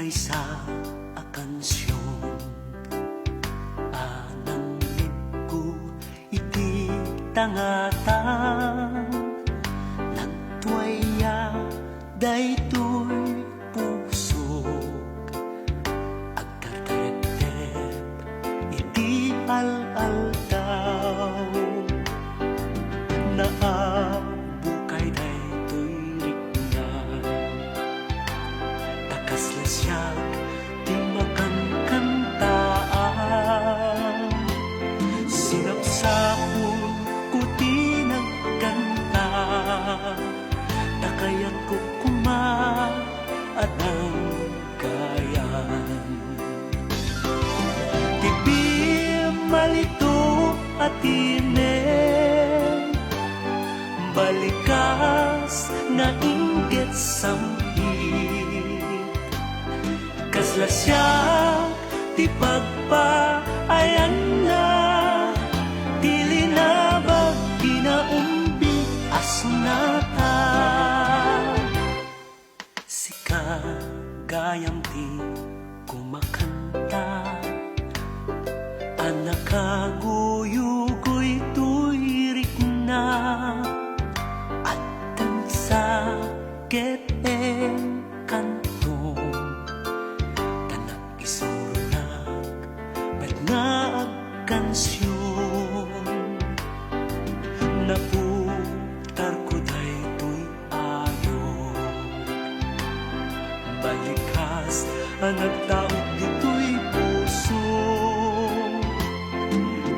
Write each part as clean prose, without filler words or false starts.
maysa a kansyon anang ko iti tangatan nagtuaya daytoy pusok agkaterep iti al-aldaw naabukay daytoy rikna takaslasyak di makankantaan sinapsapon ko di nagkanta takayat ko kumaadang gayan tibi malito at inen balikas na inggit sampit kaslasyak ti pagpaayan na dili na ba ginaumbi asunata sika gayam ti kumakanta anak kaguyugoy tuirik na at tansakit kantong tanak isurunak ba't nga agkansyon naputar ko daytoy ayo balikas ang nagtaog dito'y puso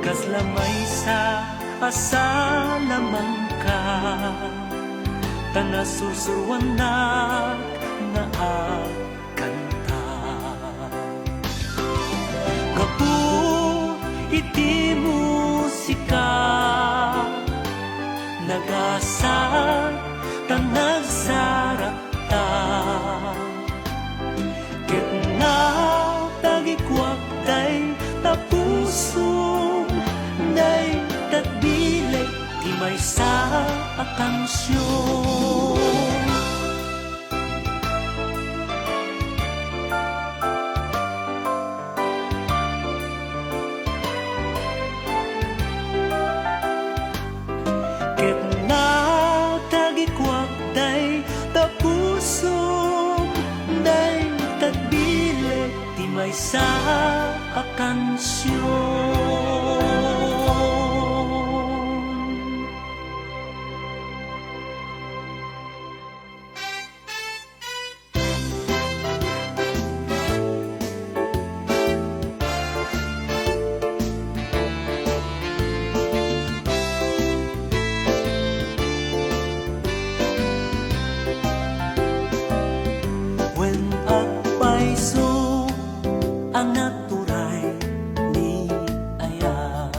kaslamay sa asalamang ka tanasusurwanak na agkanta gapu iti musika nagasa tanagsarakta ket nga tagikwak day tapuso day tatbilay ti maysa a kansyon ket nga tagikwak day tapuso day tatbilay ti maysa a kansyon when agpaiso ang naturay ni aya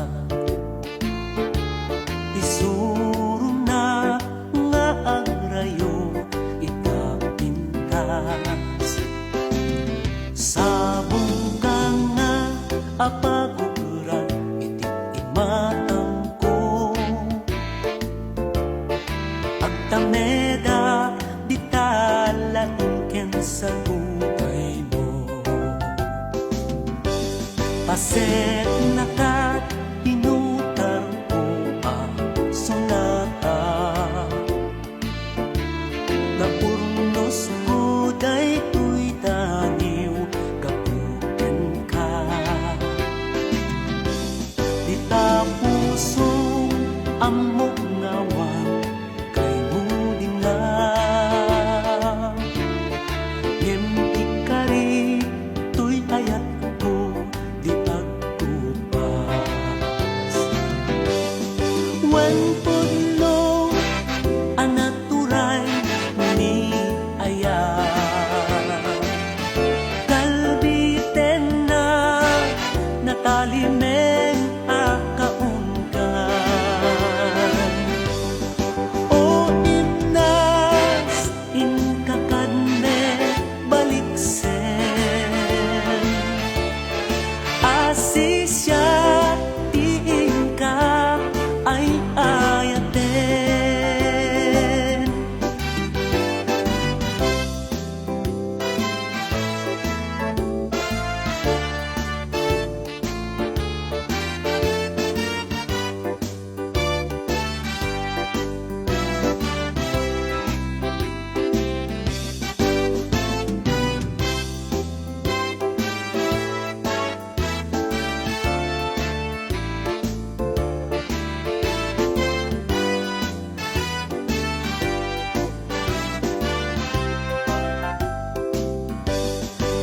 isuro na nga agrayo itapintas sabong ka nga apaguguran iti imatang ko agtameda ditalain sa buhay mo paset na kat inutar ko ang sunata napurnos ko daytoy daniw kapuken ka di tapusong amok ngawan kay mo din lang Yemtikari tuy ayat ko di agtupas wan pudno ang naturay ni aya kalbiten na natalimen akaungkan o inas inkakadne baliksen asisya tiing ka ay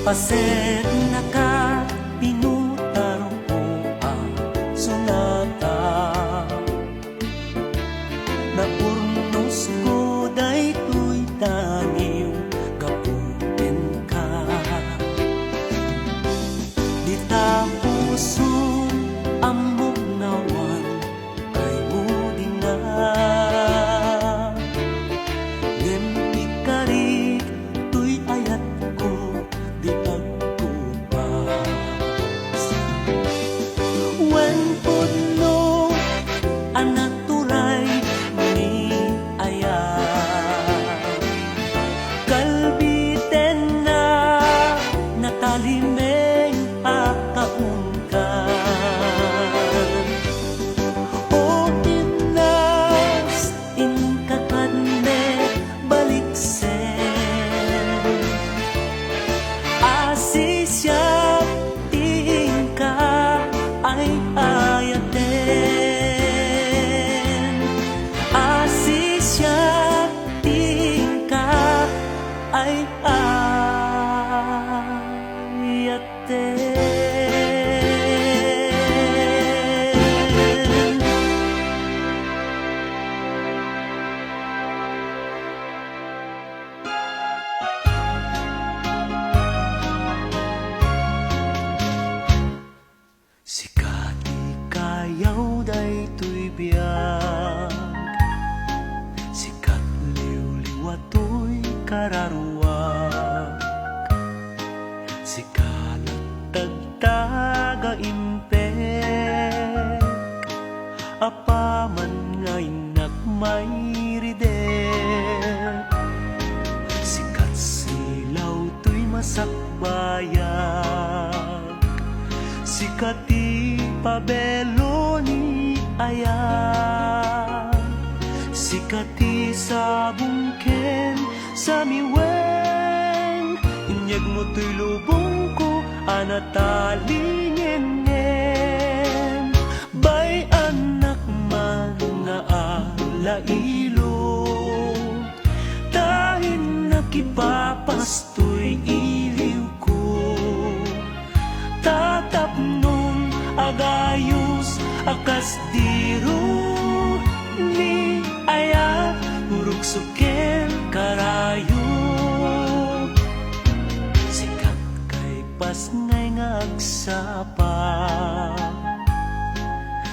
Paset naka pinutaro ko ang sunata na urnos ko daytoy taniw gaputin ka di ta puso amok nawan kay mudi nga gempi kari tuy ayat ko di pagkupas when puno anak turay ni ayat kalbiten na nakalimeng akaungkan o inas inkakadne baliksen asisya tingka ay ayaten asisya tingka ay ayaten sikati kayaw daytoy biyag sikat liwliwatoy kararuwag sikalat tagtaga impek apaman nga inak may ridek sikat silaw to'y masakbayag sikati pabelo ni ayat sikati sa bungken sa miweng inyag mo to'y lubong ko anatalingen bay anak man nga alailo tahin nakipapastoy iliw ko tatapnon agayos akas diro ni ayat urok suken karayo sikat kay pas ngay nga agsapa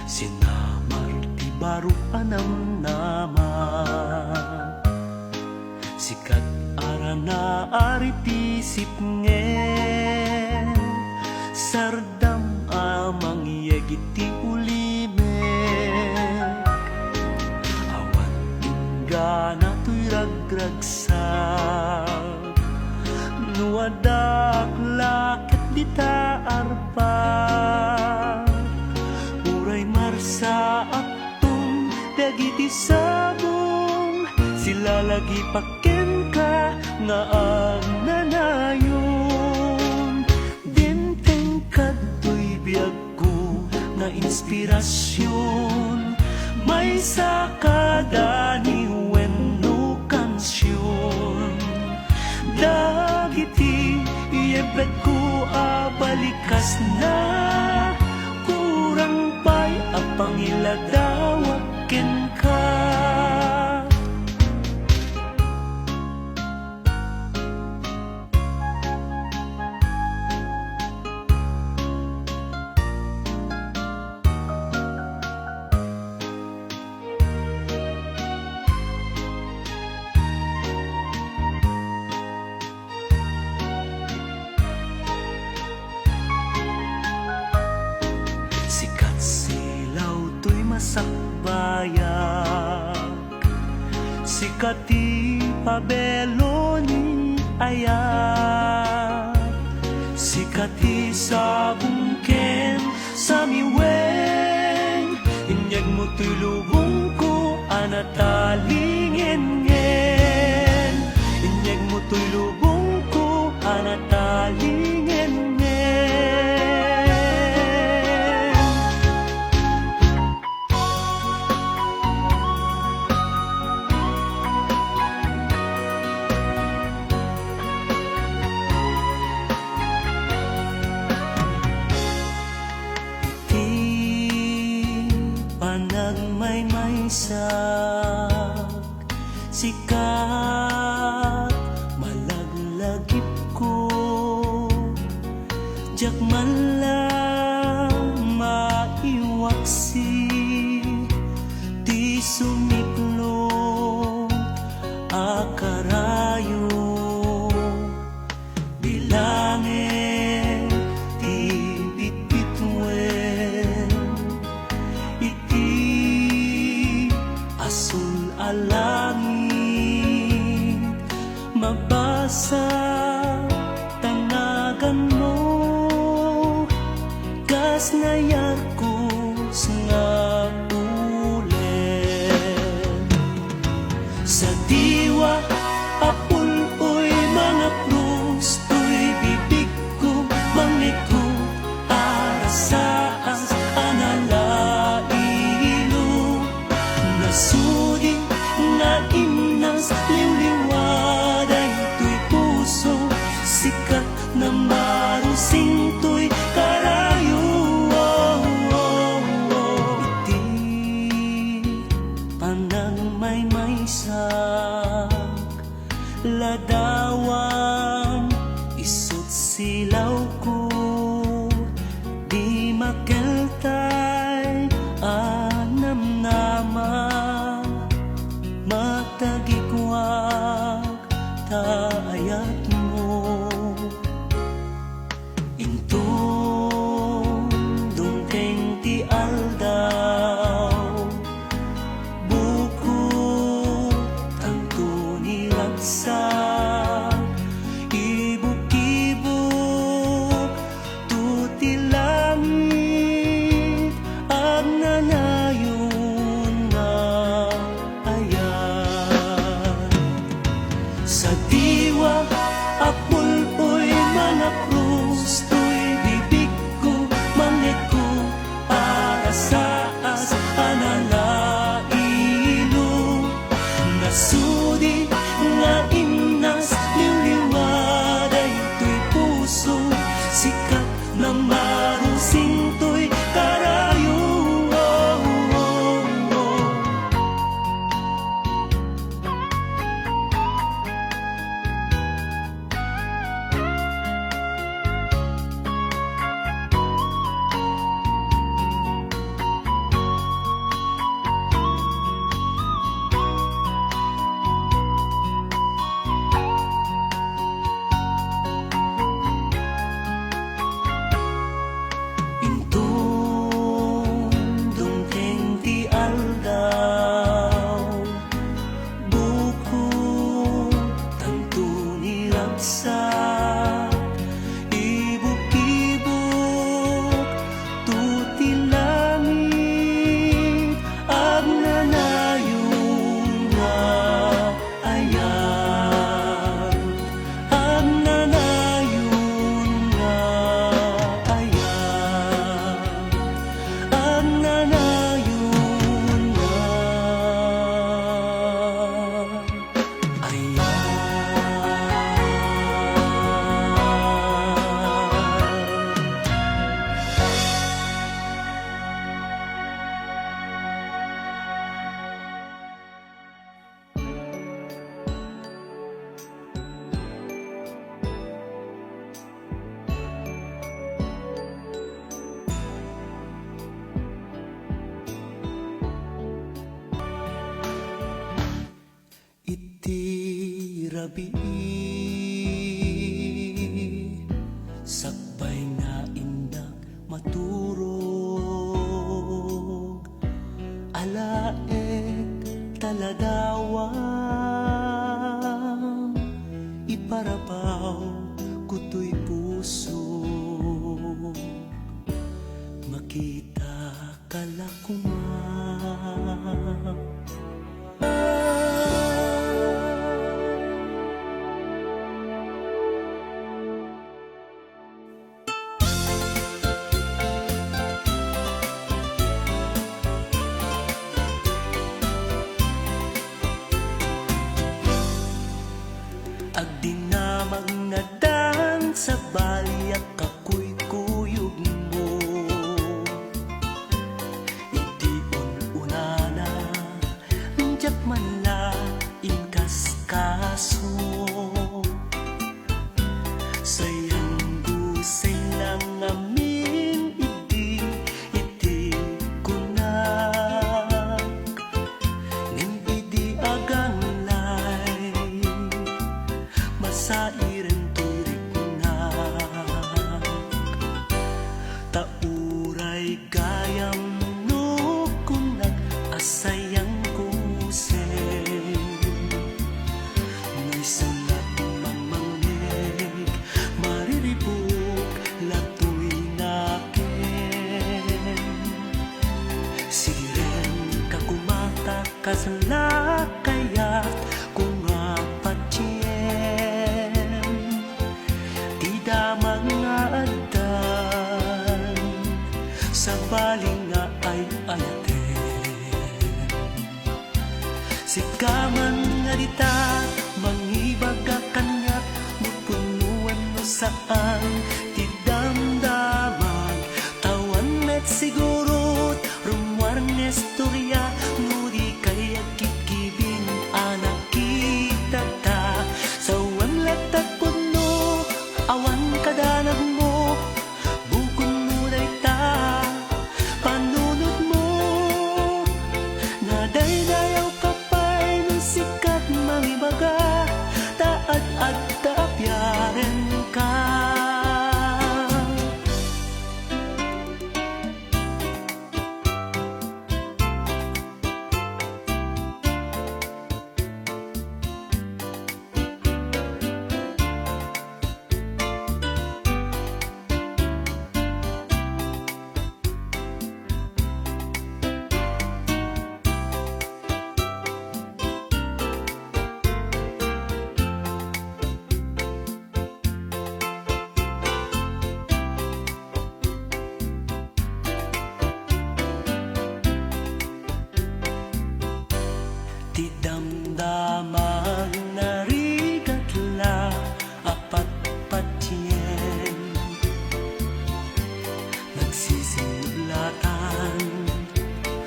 sinamar ti baro anam-nama sikat arana aritisip ngen sardam amang yagiti ulimek awan inggana to'y ragragsak nuadak lakit dita arpa uray marsa aktung dagiti sabong sila lagi paken ka nga ang nanayon dinteng kadtoy biyag ko nga inspirasyon may sakadani wenno kansyon dagiti iyebet ko abalikas na kurang pay apang iladawaken ka sikat silaw to'y masakbayag sikati pabelo ni ayat sikati sa bungken sa miweng inyag mo to'y lubong ko anatalingen inyag mo to'y lubong ko anatalingen may sikat malaglagip ko jak man lang maiwaksi di sumiklong akarayo bilangin di bitbitwen iti asul alangit mabasa tanagan mo gas na yarkos nga ulen sa diwa apuloy mga krus to'y bibig ko mangikot arasaas analailo nasudi nga imnas liwliwaday to'y puso sikat na marusing to'y karayo iti panang may ladawan isot silaw ko di makeltay anam-nama matagigwag taayat mo intong dungkeng ti aldaw buko tanto nilagsa ibuk-ibuk tuti langit ang nanayon nga ayan sa diwa apuloy mga krus to'y bibig ko mangiko arasaas analailo nasudi nga imnas liwliwaday to'y puso sikat na marusing to'y karayo ibuk-ibuk tuti langit ang nanayon nga ayan ang nanayon nga ayan ang nanayon nga ayan iti rabi sakbay nga indak maturog alaek taladawang iparapaw kuto'y puso makita kalakuman agdinamag na dan sa baliak kakuy-kuyog mo iti kaso sayang gusing lang amin iti kunak nin idi aganglay masairen turi kunak tauray gayam no kunak asayang kasala kaya kung apatien tida mga adan sa baling nga ay ayaten sikaman nga dita mangibaga kanyat mupunuan no saan tidamdamag tawan met sigurot rumwar ng istorya nudi kaya kikibin anak kita ta sa wanlatat puno awan kadanag mo bukon mo day ta panunod mo nadaydayaw kapay ng sikat mangibaga taat at taapyaren ka. Ti damdamang narigatla apat patien nagsisimulatan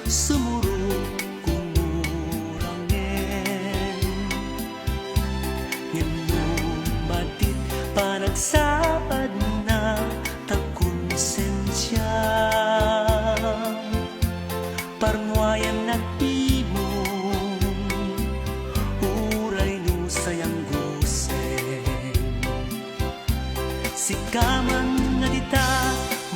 sumurong kumurangin nginong matit panagsaad na tagkonsensya parnuayan na sikaman nga dita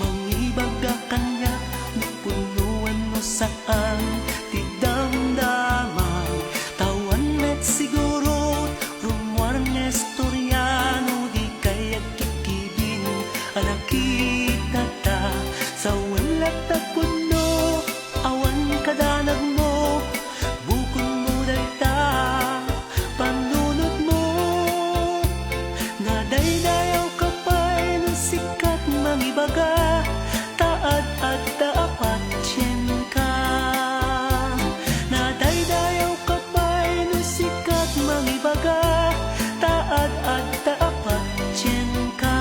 mangibaga kanya napunuan mo saan tidamdamang tawan met siguro rumwar ng istoryano di kaya kikibin anak kita ta sa walat at puno awan kadanag mo bukon mo day ta panunod mo nadaydayaw sikat mangibaga taat at taapat sien ka nadaydayaw kapay no sikat mangibaga taat at taapat sien ka.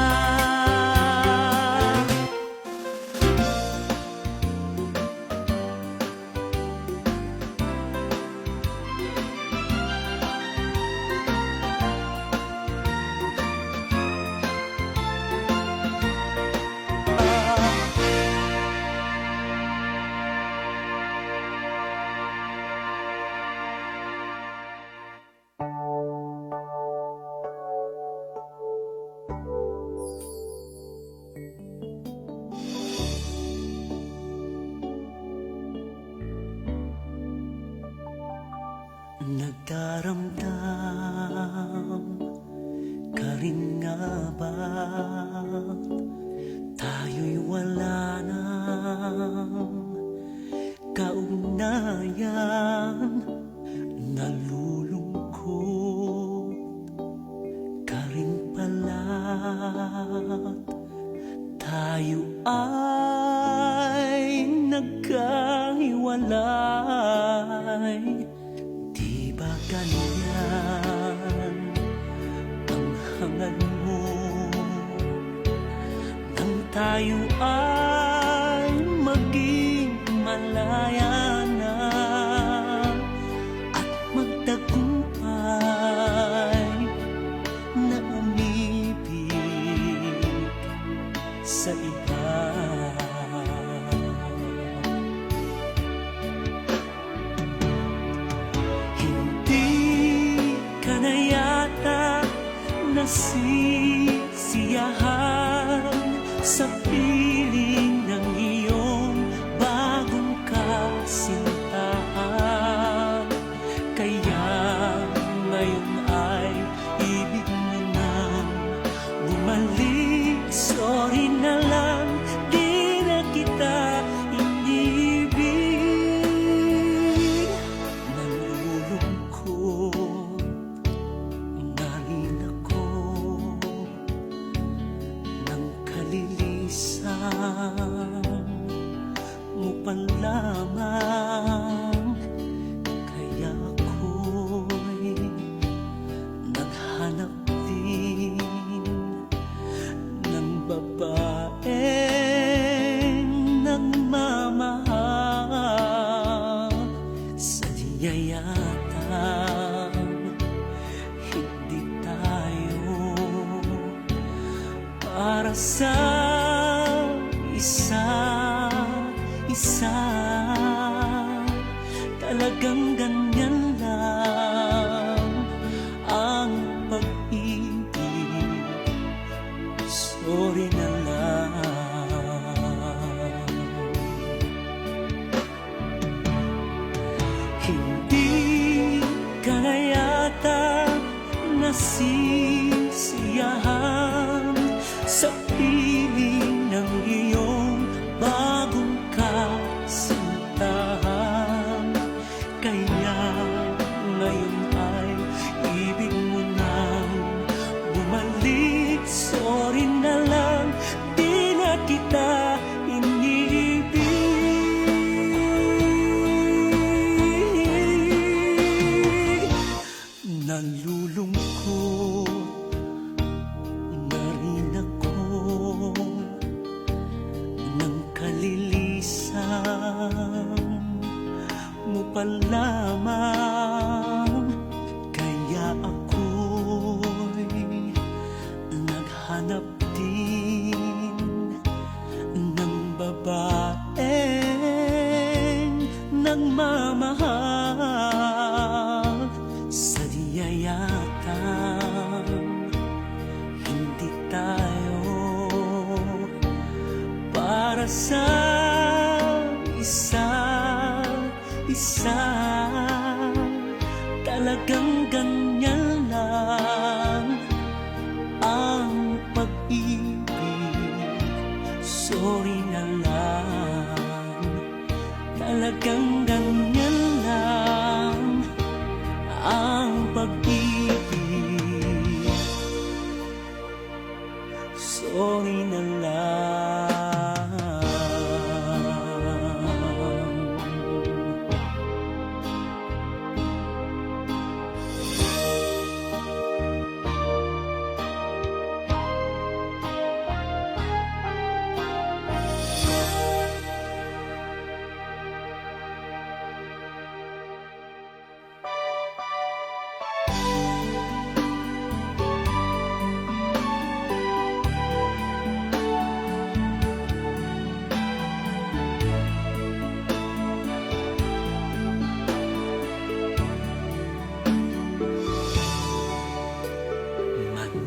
Nagdaramdam ka rin nga ba tayo'y wala nang kaugnayan nalulungkot ka rin pala tayo ay nagkahiwalay. Di ba ganyan ang hangad mo nang tayo ay maging malaya na at magtagumpay? nasisiyahan sa piling ng iyong bagong kasintahan. Kaya ngayon ay ibig mo nang bumalik. Sorry na lang, di na kita inibig. Nalulungkot na rin ako ng kalilisan mo pa lamang. Kaya ako'y naghanap din ng babaeng nagmamahal. Sadya yata hindi tayo para sa isa. Talagang ganyan lang ang pag-ibig. Sorry na lang. Hindi ka na yata nasisiyahan sa piling ng iyong bagong kasintahan. Kaya ngayon ay ibig mo nang bumalik. Sorry na lang, di na kita inibig. Nalulungkot na rin ako ng kalilisan mo pa lamang. Kaya ako'y naghanap din ng babaeng nagmamahal. Sadya yata hindi tayo para sa isa. Talagang ganyan lang ang pag-ibig. Sorry na lang, talagang ganyan lang ang pag-ibig. Sorry na lang.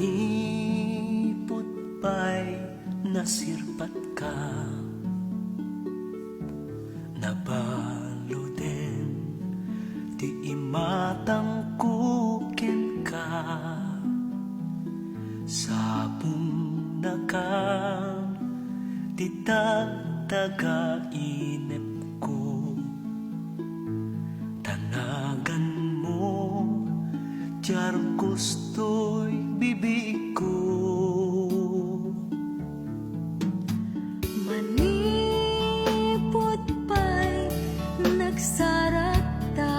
Manipot pa'y nasirpat ka, nabalo din, di imatangkukin ka. Sabong na ka, di taga-inip ko. Tanagan mo, jar gusto'y bibig ko. Manipot pa'y nagsarata,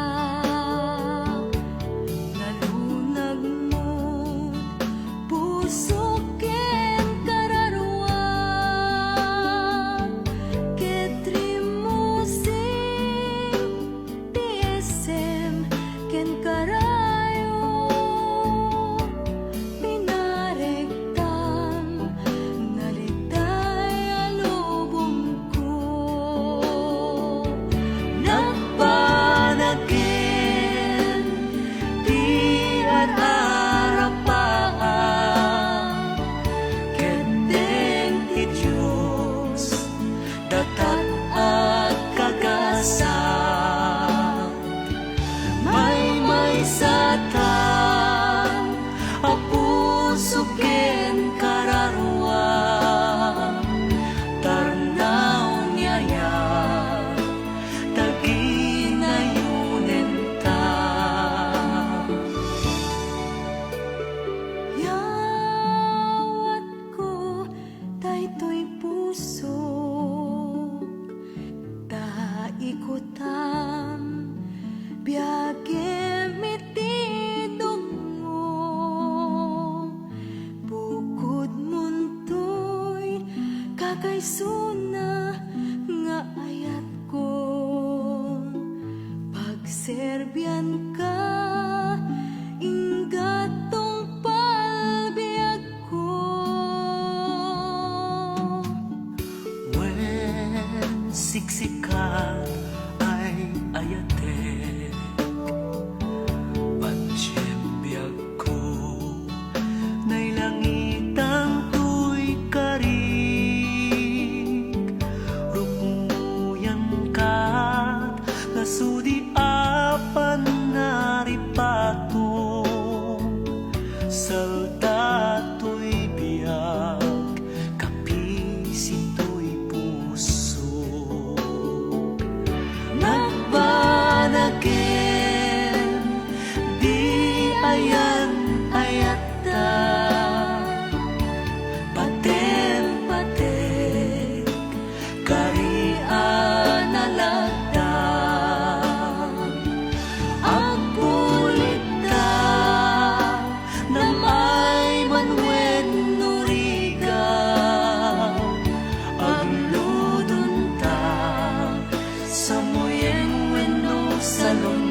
nalunag mo puso ken kararwa, ketri mo sing TSM ken karayo, suna nga ayat ko pagserbian ka ingatong palbiag ko. When siksikat ay ayatek pagsyembiyag ko nay langitang tuy karig rukmuyan kat nasudi apan naripatong salta tuy biag kapisi tuy puso nagbanagin di ayan ayata paten patek karian alagda agpulita namay manwen nuriga agludunta sa muyeng wenno salon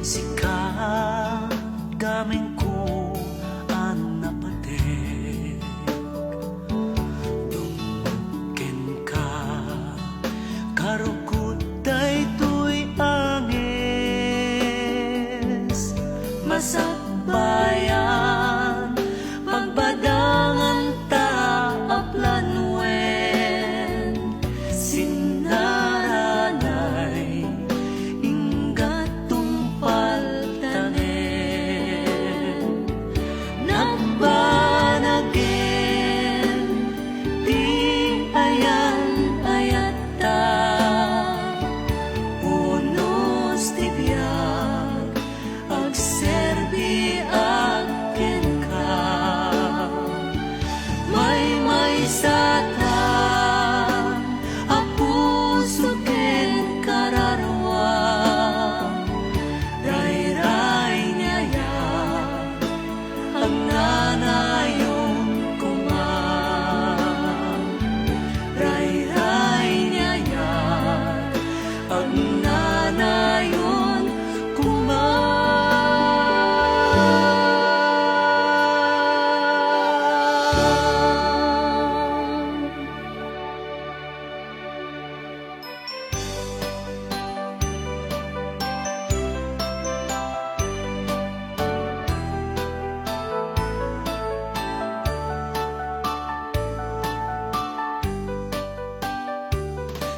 sikat gaming ko an napatek dungken ka karukot daytoy anges masakbayan pagbadangan ta aplanwen sinaranay ingatong paltanen nagbanagin di ayan ayata unos tibiyag agserbi akin ka may satan apuso ken kararwa ray-ray niya ang nanayon kuma ray-ray niya ang nanayon kuma.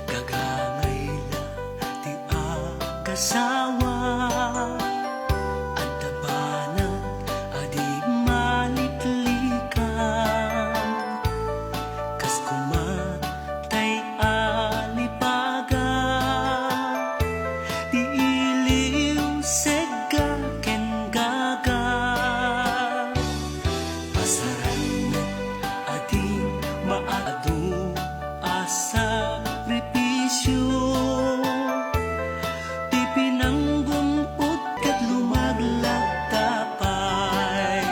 Gagangayla ti akasawa at tabanag adi malitlikan kas kumatay alipaga ti iliw sega ken gaga pasarangan adi maadu asa sakripisyo ti pinanggumpot ket lumaglag tapay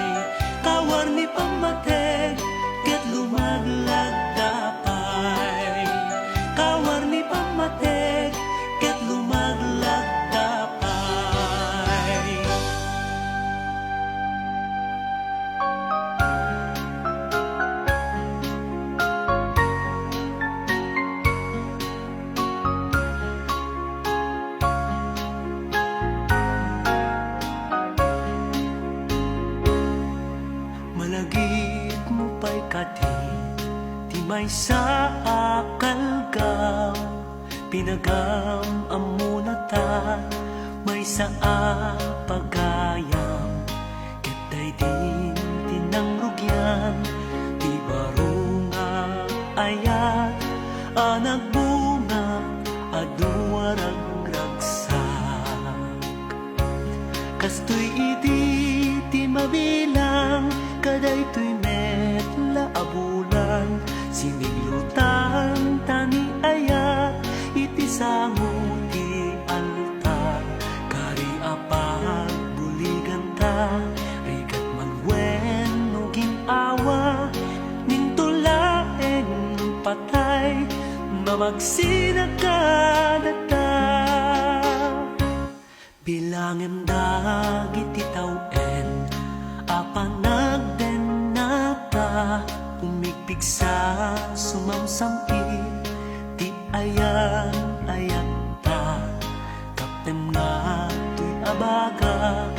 kawar ni pamatek ket lumaglag tapay kawar ni pamatek ket lumaglag tapay. Malagit mo pa'y kati ti may sa akalgaw pinagam amunata may saa pagayam, kita'y din tinangrugyan, di barunga ayat, anak bunga, aduwarag ragsak. Kastoy iti ti mabilang, kaday to'y metla abulan, siniglutan tani ayat, iti sango ti altar, kari apag buligan ta, rigat manwen no ginawa, nintulaeng patay, mamagsinagkadata. Bilangem dagiti tawen, apanagden nata, umigpig sa sumamsampi, ti ayan ayan ta, kapem nga tuy abaga,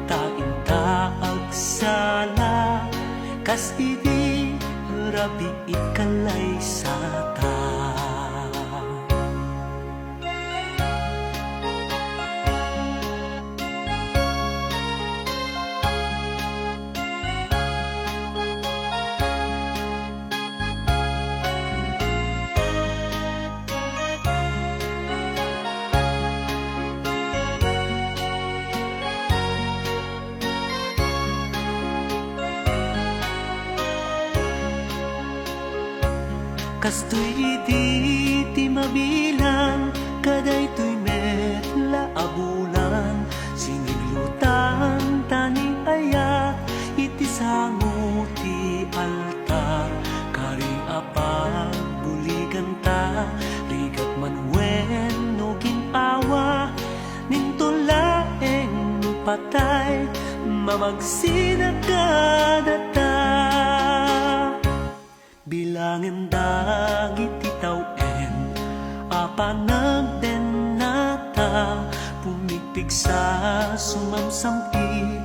tain agsala, kas iti rabi ikalay sa ta. Kastoy iti ti mabilang, kaday to'y metla abulan, siniglutan tani ayat, iti sango ti altar, kari apag buligan ta, rigat manwen no ginawa, nintulaeng patay, mamagsinagkadata. Bilangin dagiti tawen, apanagden nata, pumipig sa sumamsampi,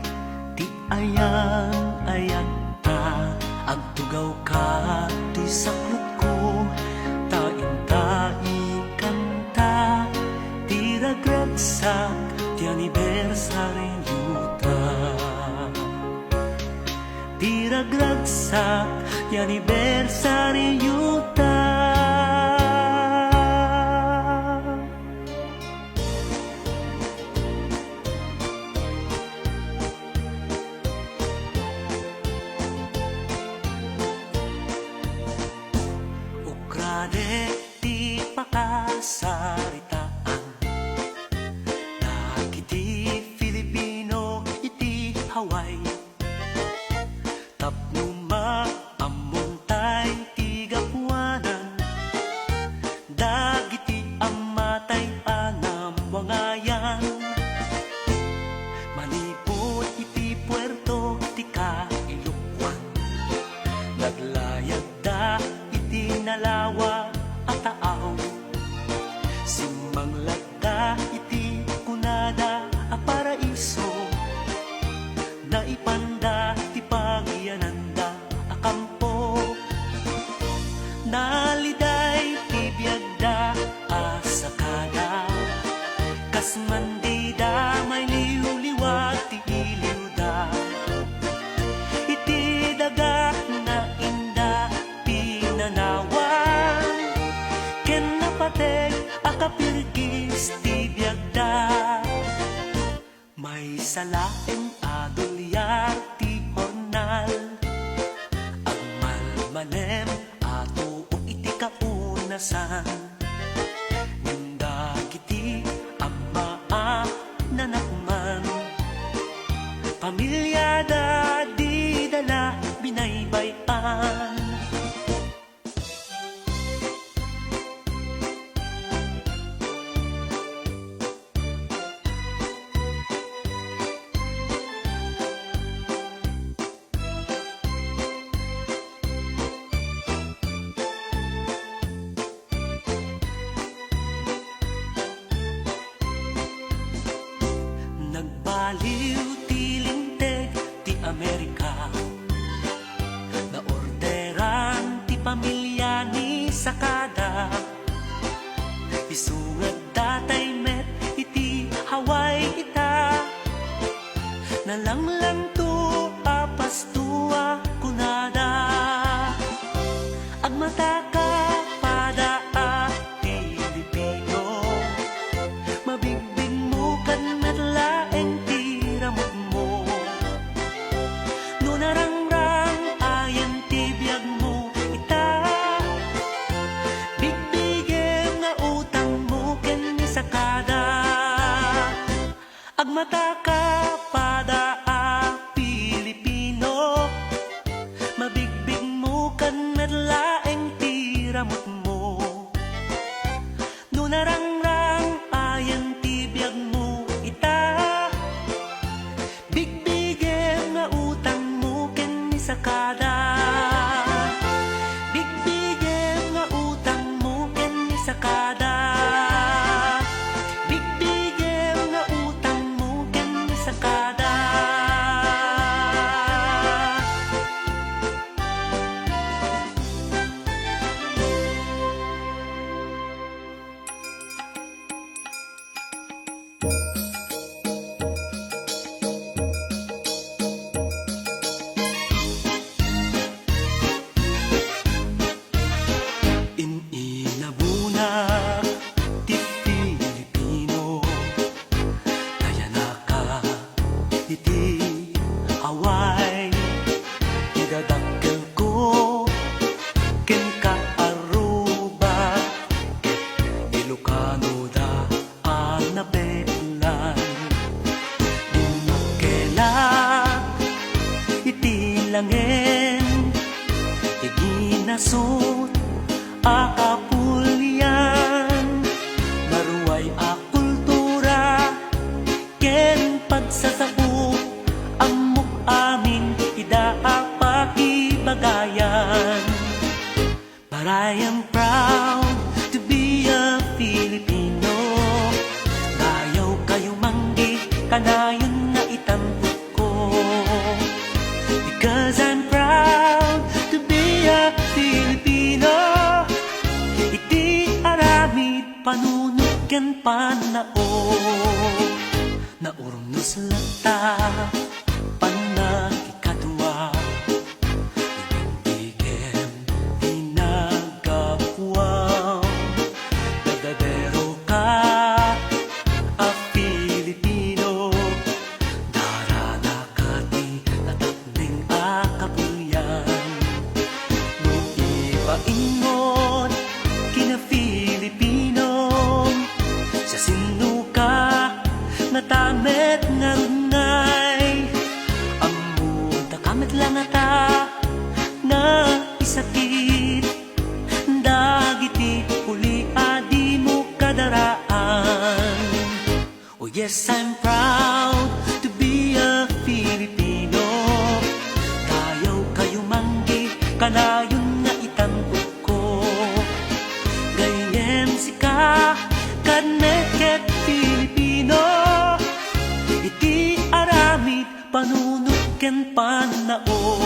ti ayan ayan ta, agtugaw ka ti saklot ko, tain kanta, ti ragragsak ti anibersaryo ta, ti ragragsak ti anibersaryo ta. Ukrade ti pakasaritaan, dagiti Filipino iti Hawaii, tapno maamuntay ti gapuanan, dagiti amatay anam wangayan, manipod iti puerto ti Kailukan, naglayag da iti nalawa at taaw, simanglaga iti kunada a paraiso, naipanda ti pangyananda a kampo, naliday ti biagda a sakada, kas mandida may liwliwa ti iliwda, iti daga na inda pinanawan, ken napateg a kapirgis ti biagda, may salaeng adolyar ti hornal, agmalmanem ato o iti kaunasan, nindagiti amma nanakman, pamilyada di dala binaybayan. Nagbaliw ti linteg ti Amerika, naorde Ininabunak ti Pilipino, kaya naka iti away, idadakkel ko ken kaaruba, Ilocano da anabeklan, dinakela iti langen, iginasot akapulyan, maruay a kultura, ken pagsasabu, amok amin idaapakibagayan. But I am proud to be a Filipino. Bayaw kayo manggi, kanayon na itambok ko. Because I'm proud to be a Filipino. Iti aramid panunod ken panao, naurnos lata panagikadwa, ibigem dinagapwaw, dadadero ka a Filipino, darana ka ti tatakning akapulyan, no ipaingon kina Filipino, sa sinuka nga tamet nga rungay, ammo takamet lang ata nga isakit, dagiti uli adi mo kadaraan. Oh yes, I'm proud to be a Filipino. Kayaw kayo manggi, kanayon nga itambok ko. Gayem sika, kaneket Filipino. Iti aramid panunod ken panao.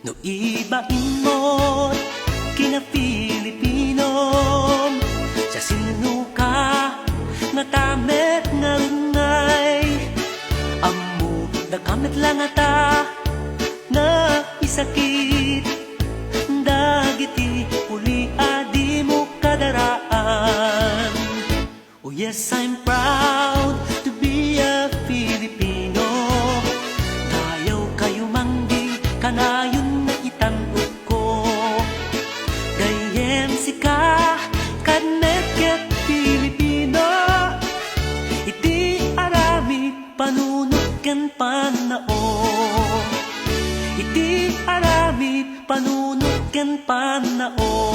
No ibain mo't kina Pilipino, sa sinuka nga tamet nga rungay, ammo dakamet lang ata nga isakit, dagiti uli adi mo kadaraan. Oh yes, I'm proud to be a Filipino. Kayaw kayo manggi, kanayon na itambok ko. Gayem sika, kaneket Filipino. Iti arami panunod ken panao. Iti arami panunod ken panao.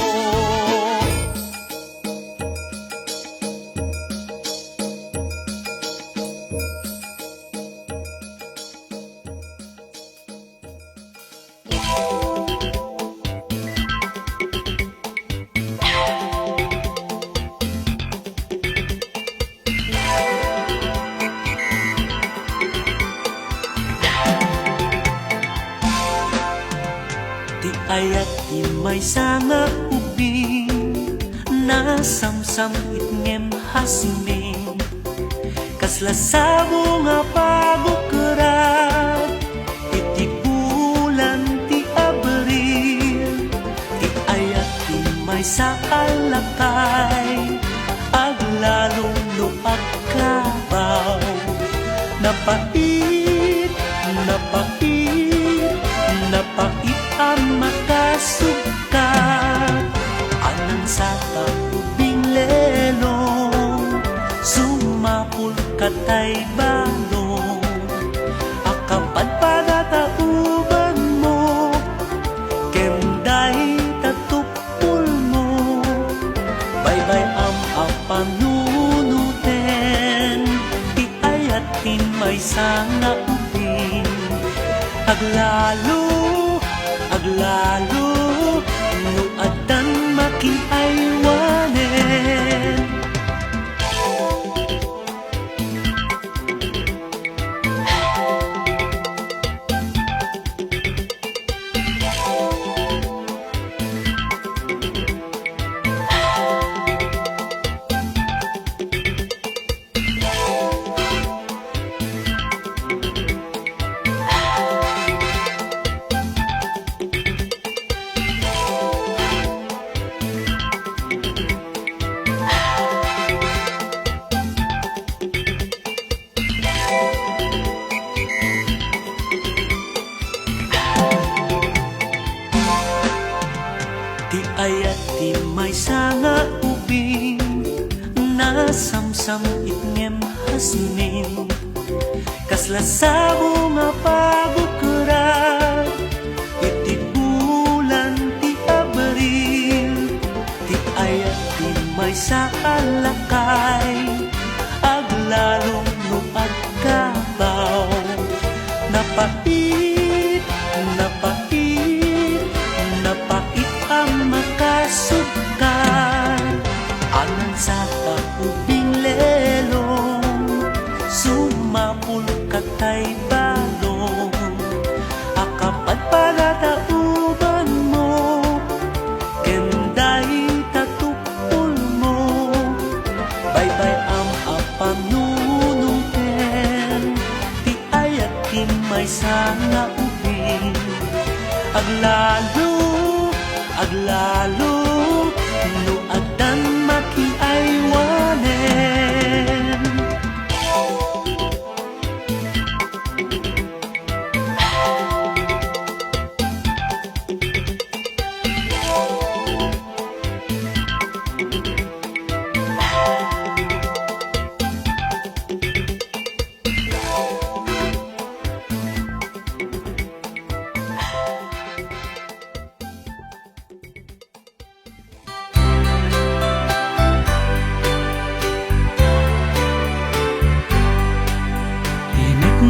Di ayat di may sanga ubing, nasamsam itngem hasming, kaslasabo nga pagukrat, iti bulan ti Abril. Di ayat di may sa alakay, aglalong no agkabaw, napait, napait, napait ang makasukat, anang sa kaubing lenong, sumapul katay balong, akapan padatauban mo, kenday tatupul mo, bye-bye ang apanunuten, ti ayatin may sana ubing, aglalo aglalo no adan makiaywanen. Ti ayat ti may sanga ubing na samsam itngem hasmin kasla sabo nga pabukuran iti bulan ti abril. Ti ayat ti may sa alakay aglalong no agkabaw napait napait napait ang makasukan anan sa kaubing lelong sumapul katay balong akapat palatauban mo kenday tatupul mo bye-bye ang apanunungten ti ayat ti may sanga ubing aglalo aglalo no adan makiaywanen.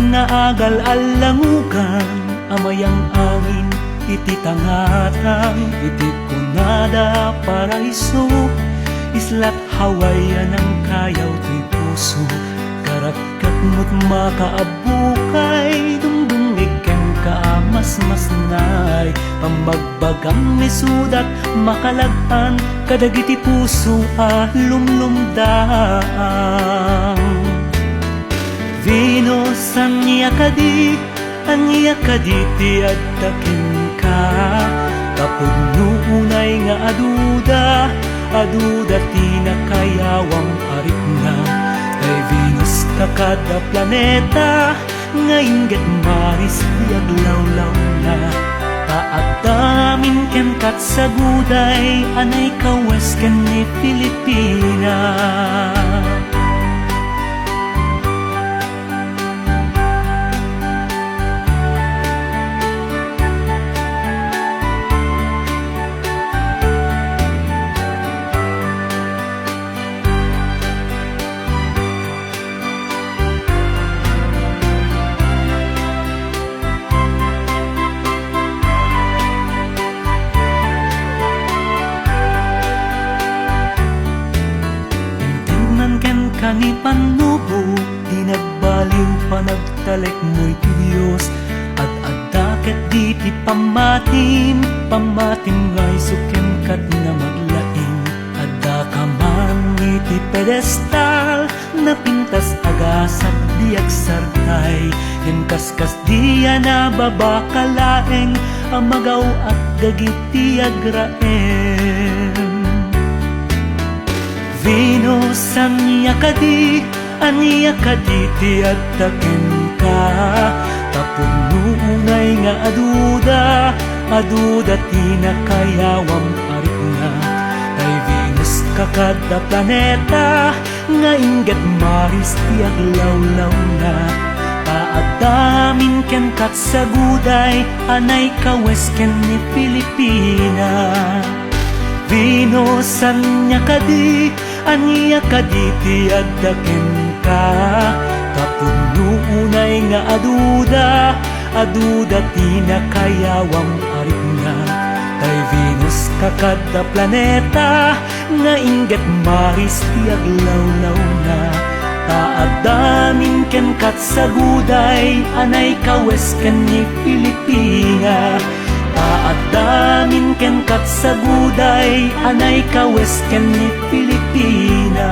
Naagal alangugan amayang angin iti tangatang iti kunada paraiso islat Hawaiian ang kayaw ti puso karakat mo't makaabukay dungdungig ken kaamas-masnay pamagbagang misudat makalagan kadagiti puso lumlumdaan. Venus ang iyakadi ti adtakin ka kapag nuunay nga aduda ti nakayawang arit na kay Venus kakada planeta nga inggit maris ti aglawlaw na paagdamin ken kat sa guday anay kawes ken ni Pilipina. Kani panubo, di nagbaliw pa nagtalek mo'y ti Diyos at adaket di ti pamatim ngay suken kat na maglaing adda ka man iti pedestal na pintas agasat di agsartay ken kaskas diya na babakalaeng amagaw at dagiti agraem. Venus ang iyakadi ti adtaken ka tapos nuunay nga aduda ti nakayawam arit na kay Venus kakada planeta nga inggit maris ti aglawlaw na paadamin ken kat sa guday anay kawes ken ni Pilipina. Venus ang iyakadi ti adtaken ka tapos nuunay nga aduda ti nakayawam arit nga kay Venus kakadda planeta nga inggit maris ti aglawlaw na taadamin ken kat sa guday anay kawes ken ni Pilipina taadamin ken kat sa guday anay kawes ken ni Pilipina.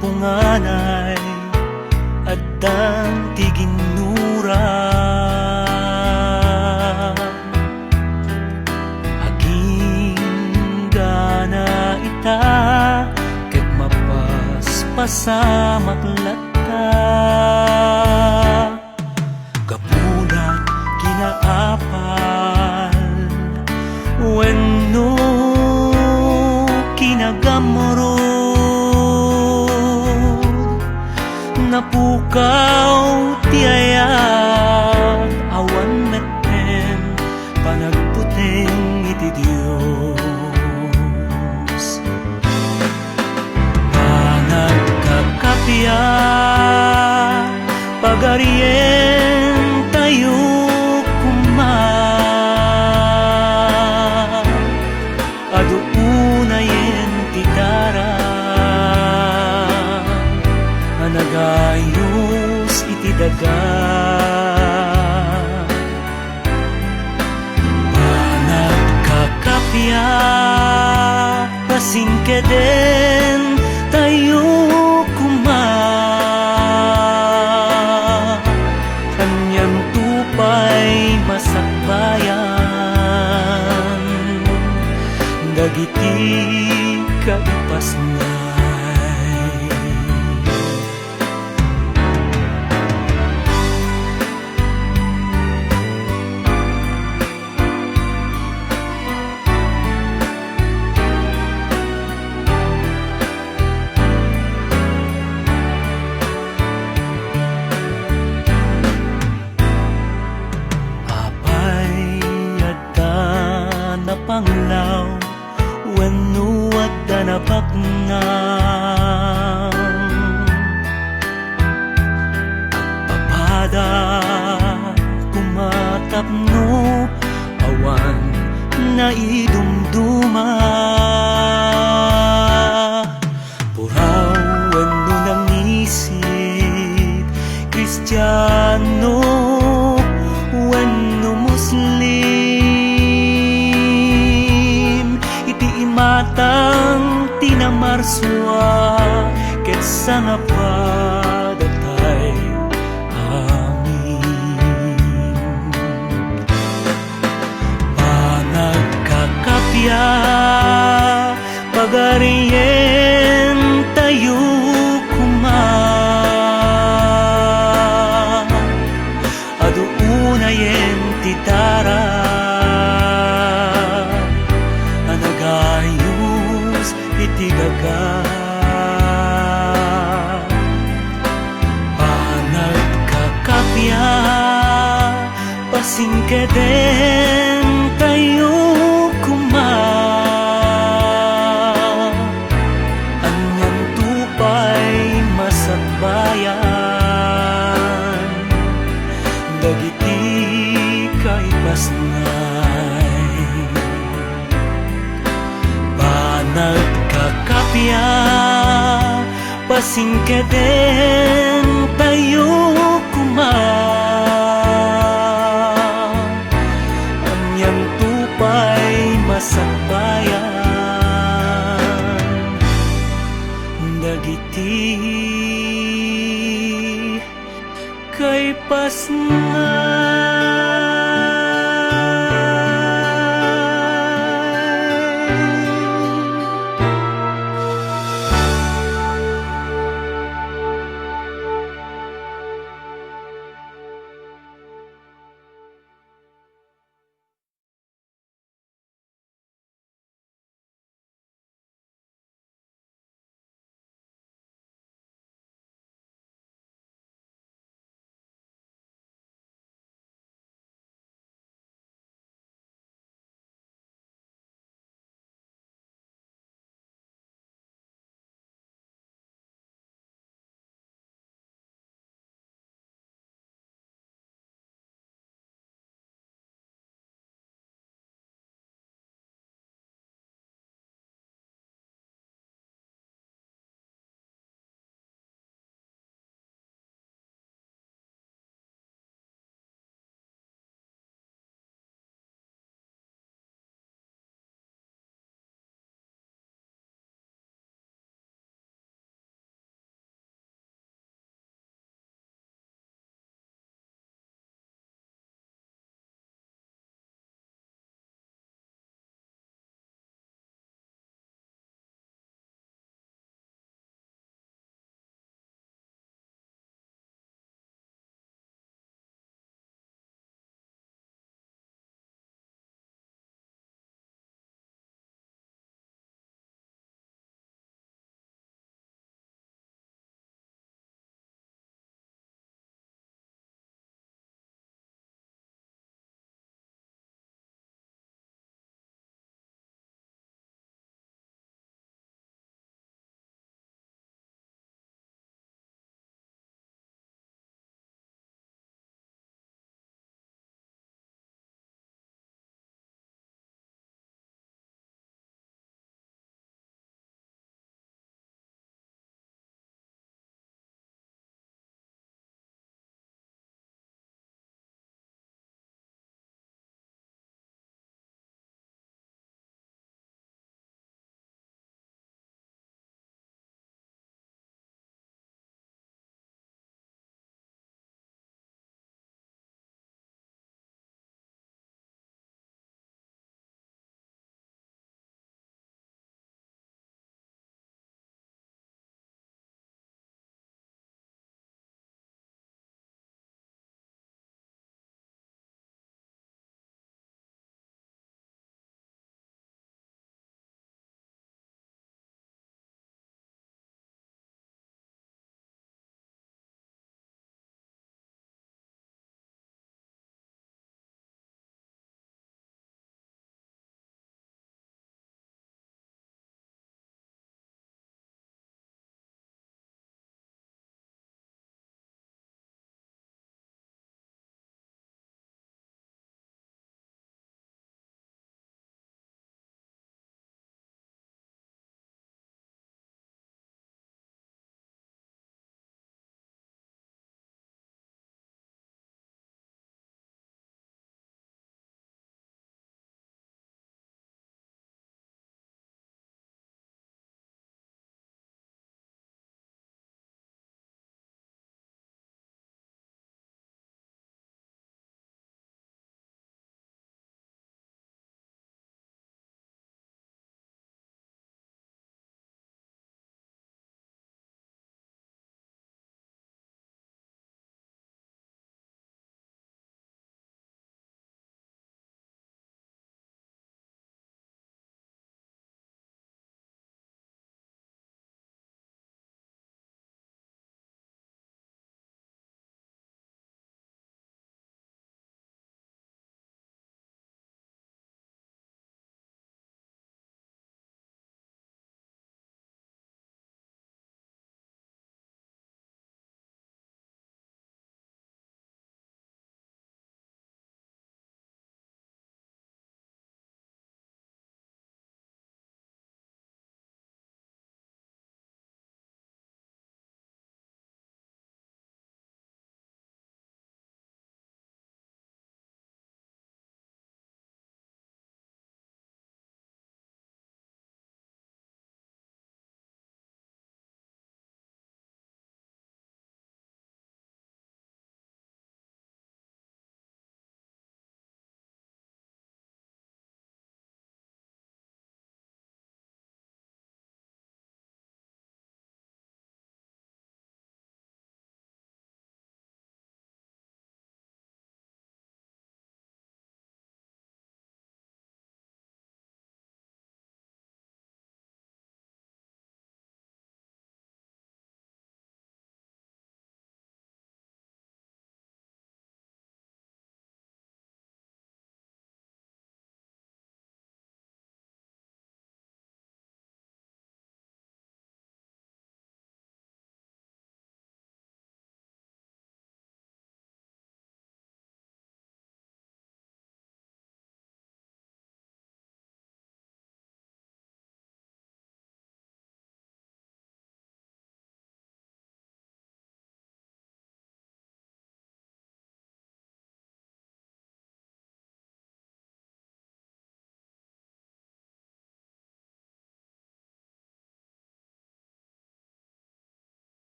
Punganay addang tiginura aging gana ita ket mapaspasamak latta kapulat kinaapal wenno kinagamoro napukaw tiayat awan meten panagputing iti Diyos panagkakapya pagarien tayo kuma aduunayen titara nagayos iti daga panagkakapya pasingkeden tayo kuma kanyang tupay masakbayan dagiti kaipas na panglaw wenno adda napaknang agpapada kumatapno awan na idumduma puraw wenno nangisit Kristiyano wenno Muslim matang tinamarswa ket sangapadatay amin panagkakapya pagarien tayo kuma aduunayen titara iti daga panagkakapya pasingkeden tayo kuma anyang tupay masakbayan dagiti kaipasnay panagkakapya pasingkeden tayo kuma anyang tupay masakbayan dagiti kay pasnay.